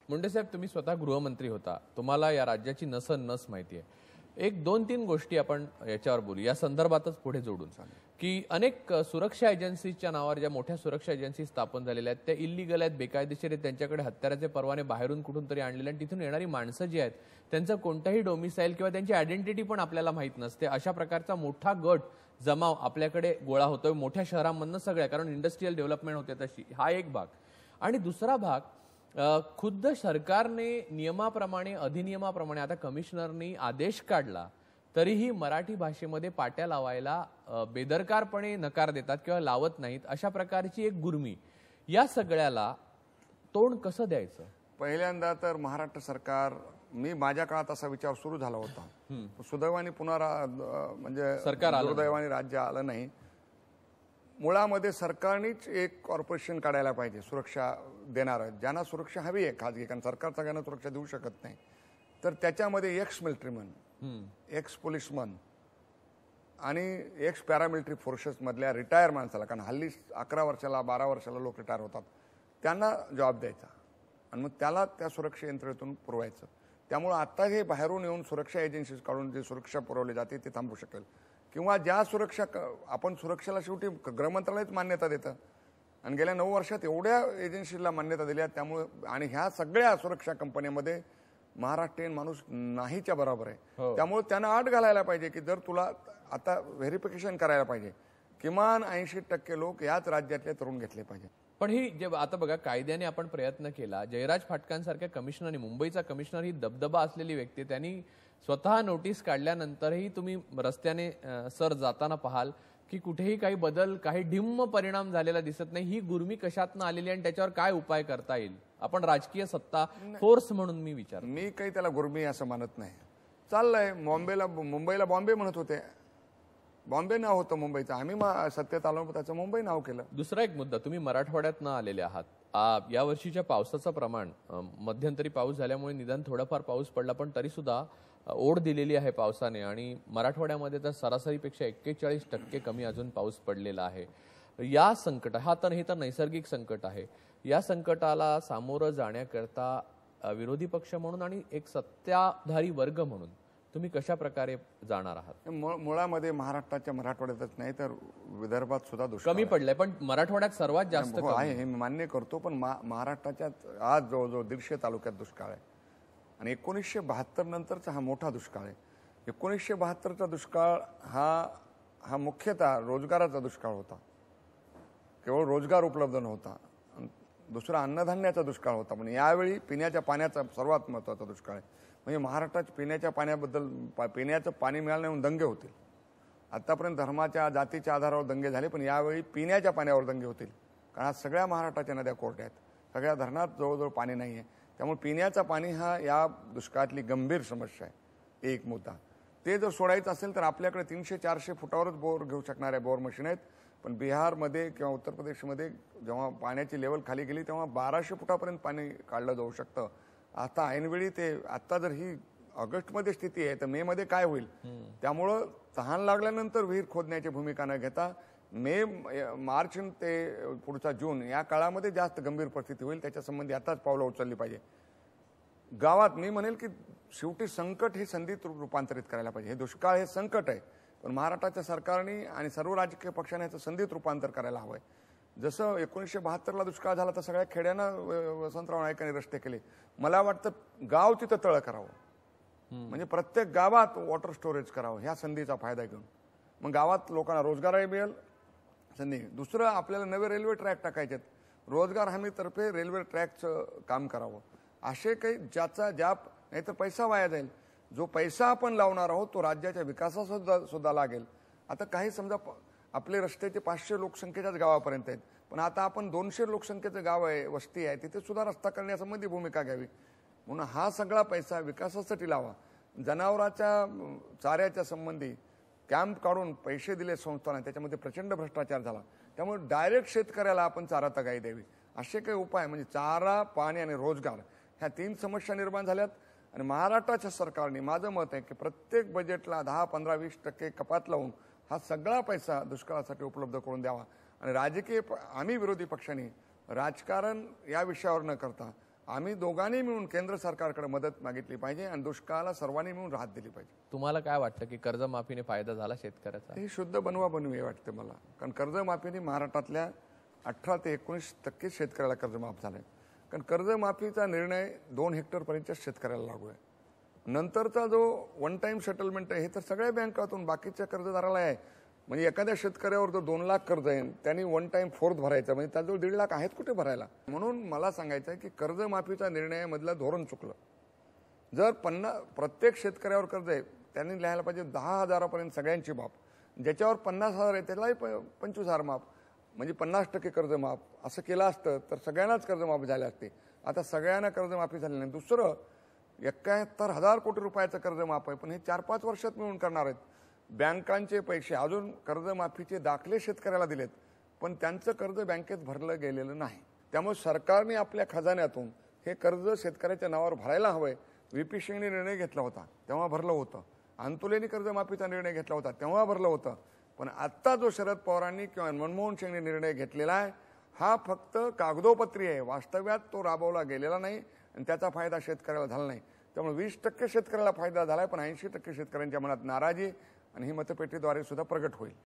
मुंडे साहेब, तुम्ही स्वतः गृहमंत्री होता, तुम्हाला या राज्याची नस माहिती आहे. एक 2-3 गोष्टी आपण याच्यावर बोलू, या संदर्भातच पुढे जोडून की अनेक सुरक्षा एजन्सीच्या नावावर ज्या मोठ्या सुरक्षा एजन्सी स्थापन झालेल्या आहेत त्या इल्लीगल आहेत, बेकायदेशीर आहेत, त्यांच्याकडे हत्याराचे परवाने बाहेरून कुठून तरी आणलेले आणि तिथून येणारी माणसं जी आहेत त्यांचं कोणताही डोमिसाईल किंवा त्यांची आयडेंटिटी पण आपल्याला माहित नसते. अशा प्रकारचा मोठा गट जमाव आपल्याकडे गोळा होतोय मोठ्या शहरांमधनं सगळ्या, कारण इंडस्ट्रियल डेव्हलपमेंट होते तशी. हा एक भाग. आणि दुसरा भाग, खुद्द सरकारने नियमाप्रमाणे अधिनियमाप्रमाणे आता कमिशनरनी आदेश काढला तरीही मराठी भाषेमध्ये पाट्या लावायला बेदरकारपणे नकार देतात किंवा लावत नाहीत. अशा प्रकारची एक गुरमी. या सगळ्याला तोंड कसं द्यायचं? पहिल्यांदा तर महाराष्ट्र सरकार, मी माझ्या काळात असा विचार सुरू झाला होता, सुदैवाने पुन्हा म्हणजे दुर्दैवाने राज्य आलं नाही. मुळामध्ये सरकारनेच एक कॉर्पोरेशन काढायला पाहिजे सुरक्षा देणारं, ज्यांना सुरक्षा हवी आहे खाजगी, कारण सरकार सगळ्यांना सुरक्षा देऊ शकत नाही. तर त्याच्यामध्ये एक्स मिलिटरीमन, एक्स पोलिसमन आणि एक्स पॅरामिलिटरी फोर्सेस मधल्या रिटायर माणसाला, कारण हल्ली 11 वर्षाला 12 वर्षाला लोक रिटायर होतात, त्यांना जॉब द्यायचा आणि मग त्याला त्या सुरक्षा यंत्रणेतून पुरवायचं. त्यामुळे आता हे बाहेरून येऊन सुरक्षा एजन्सीज काढून जे सुरक्षा पुरवली जाते ते थांबू शकेल. किंवा ज्या सुरक्षा आपण सुरक्षेला शेवटी गृहमंत्रालयच मान्यता देतं आणि गेल्या 9 वर्षात एवढ्या एजन्सीला मान्यता दिल्या, त्यामुळे आणि ह्या सगळ्या सुरक्षा कंपन्यांमध्ये महाराष्ट्रीयन माणूस नाहीच्या बरोबर आहे. त्यामुळे त्यांना आठ घालायला पाहिजे की जर तुला आता व्हेरिफिकेशन करायला पाहिजे, किमान 80% लोक याच राज्यातले तरुण घेतले पाहिजे. पण ही जे आता बघा, कायद्याने आपण प्रयत्न केला, जयराज फाटकांसारख्या कमिशनरनी, मुंबईचा कमिशनर ही दबदबा असलेली व्यक्ती, त्यांनी स्वतः नोटीस काढल्यानंतरही तुम्ही रस्त्याने सर जाताना पाहाल की कुठेही काही बदल, काही ढिम्म परिणाम झालेला दिसत नाही. ही गुरमी कशातनं आलेली आणि त्याच्यावर काय उपाय करता येईल? आपण राजकीय सत्ता फोर्स म्हणून मी विचार, मी काही त्याला गुरमी असं मानत नाही. चाललंय मुंबईला बॉम्बे म्हणत होते, बॉम्बे नाव होतं मुंबईचं, आम्ही सत्तेत आलो त्याचं मुंबई नाव केलं. दुसरा एक मुद्दा, तुम्ही मराठवाड्यात न आलेले आहात. या वर्षीच्या पावसाचं प्रमाण, मध्यंतरी पाऊस झाल्यामुळे निदान थोडाफार पाऊस पडला, पण तरी सुद्धा ओढ दिलेली आहे पावसाने आणि मराठवाड्यामध्ये तर सरासरीपेक्षा 41% कमी अजून पाऊस पडलेला आहे. या संकट, हे तर नैसर्गिक संकट आहे, या संकटाला सामोरं जाण्याकरता विरोधी पक्ष म्हणून आणि एक सत्ताधारी वर्ग म्हणून तुम्ही कशा प्रकारे जाणार आहात? मुळामध्ये महाराष्ट्राच्या मराठवाड्यातच नाही तर विदर्भात सुद्धा दुष्काळ कमी पडलाय, पण मराठवाड्यात सर्वात जास्त आहे हे मी मान्य करतो. पण महाराष्ट्राच्या आज जवळजवळ 150 तालुक्यात दुष्काळ आहे आणि 1972 नंतरचा हा मोठा दुष्काळ आहे. 1972चा दुष्काळ हा मुख्यतः रोजगाराचा दुष्काळ होता. केवळ रोजगार उपलब्ध नव्हता. दुसरा अन्नधान्याचा दुष्काळ होता. पण यावेळी पिण्याच्या पाण्याचा सर्वात महत्त्वाचा दुष्काळ आहे. म्हणजे महाराष्ट्रात पिण्याच्या पाण्याबद्दल, पिण्याचं पाणी मिळालं नाही म्हणून दंगे होतील. आतापर्यंत धर्माच्या जातीच्या आधारावर दंगे झाले, पण यावेळी पिण्याच्या पाण्यावर दंगे होतील. कारण आज सगळ्या महाराष्ट्राच्या नद्या कोरड्या आहेत, सगळ्या धरणात जवळजवळ पाणी नाही आहे. त्यामुळे पिण्याचं पाणी हा या दुष्काळातली गंभीर समस्या आहे. एक मुद्दा ते जर सोडायचं असेल तर आपल्याकडे 300-400 फुटावरच बोर घेऊ शकणाऱ्या बोर मशीन आहेत. पण बिहारमध्ये किंवा उत्तर प्रदेशमध्ये जेव्हा पाण्याची लेवल खाली गेली तेव्हा 1200 फुटापर्यंत पाणी काढलं जाऊ शकतं. आता ऐनवेळी आता जर ही ऑगस्टमध्ये स्थिती आहे तर मे मध्ये काय होईल? त्यामुळं तहान लागल्यानंतर विहीर खोदण्याची भूमिका न घेता मार्च ते पुढचा जून या काळामध्ये जास्त गंभीर परिस्थिती होईल, त्याच्या संबंधी आताच पावलं उचलली पाहिजे. गावात मी म्हणेल की शेवटी संकट हे संधीत रूपांतरित करायला पाहिजे. हे दुष्काळ हे संकट आहे, पण महाराष्ट्राच्या सरकारने आणि सर्व राजकीय पक्षाने याचं संधीत रूपांतर करायला हवंय. जसं 1972ला दुष्काळ झाला तर सगळ्या खेड्यांना वसंतराव नाईकांनी रस्ते केले. मला वाटतं गाव तिथं तळ करावं, म्हणजे प्रत्येक गावात वॉटर स्टोरेज करावं, ह्या संधीचा फायदा घेऊन. मग गावात लोकांना रोजगारही मिळेल संधी. दुसरं आपल्याला नवे रेल्वे ट्रॅक टाकायचे, रोजगार हमीतर्फे रेल्वे ट्रॅकचं काम करावं. असे काही ज्या नाहीतर पैसा वाया जाईल. जो पैसा आपण लावणार आहोत तो राज्याच्या विकासासुद्धा लागेल. आता काही समजा आपले रस्त्याचे 500 लोकसंख्येच्याच गावापर्यंत आहेत, पण आता आपण 200 लोकसंख्येचं गाव आहे, वस्ती आहे, तिथे सुद्धा रस्ता करण्यासंबंधी भूमिका घ्यावी. म्हणून हा सगळा पैसा विकासासाठी लावा. जनावरांच्या चाऱ्याच्या संबंधी कॅम्प काढून पैसे दिले संस्थांना, त्याच्यामध्ये प्रचंड भ्रष्टाचार झाला. त्यामुळे डायरेक्ट शेतकऱ्याला आपण चारा तगाई द्यावी. असे काही उपाय म्हणजे चारा, पाणी आणि रोजगार ह्या 3 समस्या निर्माण झाल्यात. आणि महाराष्ट्राच्या सरकारने, माझं मत आहे की प्रत्येक बजेटला 10, 15, 20% कपात लावून हा सगळा पैसा दुष्काळासाठी उपलब्ध करून द्यावा. आणि आम्ही विरोधी पक्षांनी राजकारण या विषयावर न करता आम्ही दोघांनी मिळून केंद्र सरकारकडे मदत मागितली पाहिजे आणि दुष्काळाला सर्वांनी मिळून राहत दिली पाहिजे. तुम्हाला काय वाटतं की कर्जमाफीने फायदा झाला शेतकऱ्याचा? ही शुद्ध बनवाबनवी वाटते मला, कारण कर्जमाफीने महाराष्ट्रातल्या 18 ते 19% शेतकऱ्याला कर्जमाफ झालंय. कारण कर्जमाफीचा निर्णय 2 हेक्टरपर्यंतच्या शेतकऱ्याला लागू आहे. नंतरचा जो वन टाइम सेटलमेंट आहे हे तर सगळ्या बँकातून बाकीच्या कर्जदाराला आहे. म्हणजे एखाद्या शेतकऱ्यावर जो 2 लाख कर्ज आहे त्यांनी वन टाइम फोर्थ भरायचं, म्हणजे त्याजवळ 1.5 लाख आहेत कुठे भरायला. म्हणून मला सांगायचं आहे की कर्जमाफीचा निर्णयामधलं धोरण चुकलं. जर प्रत्येक शेतकऱ्यावर कर्ज आहे त्यांनी लिहायला पाहिजे 10,000पर्यंत सगळ्यांची माफ, ज्याच्यावर 50,000 आहे त्यालाही 25,000 माफ, म्हणजे 50% कर्ज माफ. असं केलं असतं तर सगळ्यांनाच कर्जमाफी झाले असते. आता सगळ्यांना कर्जमाफी झाली नाही. दुसरं 71,000 कोटी रुपयाचं कर्ज माफ आहे, पण हे 4-5 वर्षात मिळून करणार आहेत. बँकांचे पैसे अजून कर्जमाफीचे दाखले शेतकऱ्याला दिलेत, पण त्यांचं कर्ज बँकेत भरलं गेलेलं नाही. त्यामुळे सरकारने आपल्या खजान्यातून हे कर्ज शेतकऱ्याच्या नावावर भरायला हवंय. व्ही.पी. सिंगने निर्णय घेतला होता तेव्हा भरलं होतं, अंतुलेनी कर्जमाफीचा निर्णय घेतला होता तेव्हा भरलं होतं. पण आत्ता जो शरद पवारांनी किंवा मनमोहन सिंगने निर्णय घेतलेला आहे हा फक्त कागदोपत्री आहे. वास्तव्यात तो राबवला गेलेला नाही आणि त्याचा फायदा शेतकऱ्याला झाला नाही. त्यामुळे 20% शेतकऱ्याला फायदा झालाय, पण 80% शेतकऱ्यांच्या मनात नाराजी आणि ही मतपेटीद्वारे सुद्धा प्रगट होईल.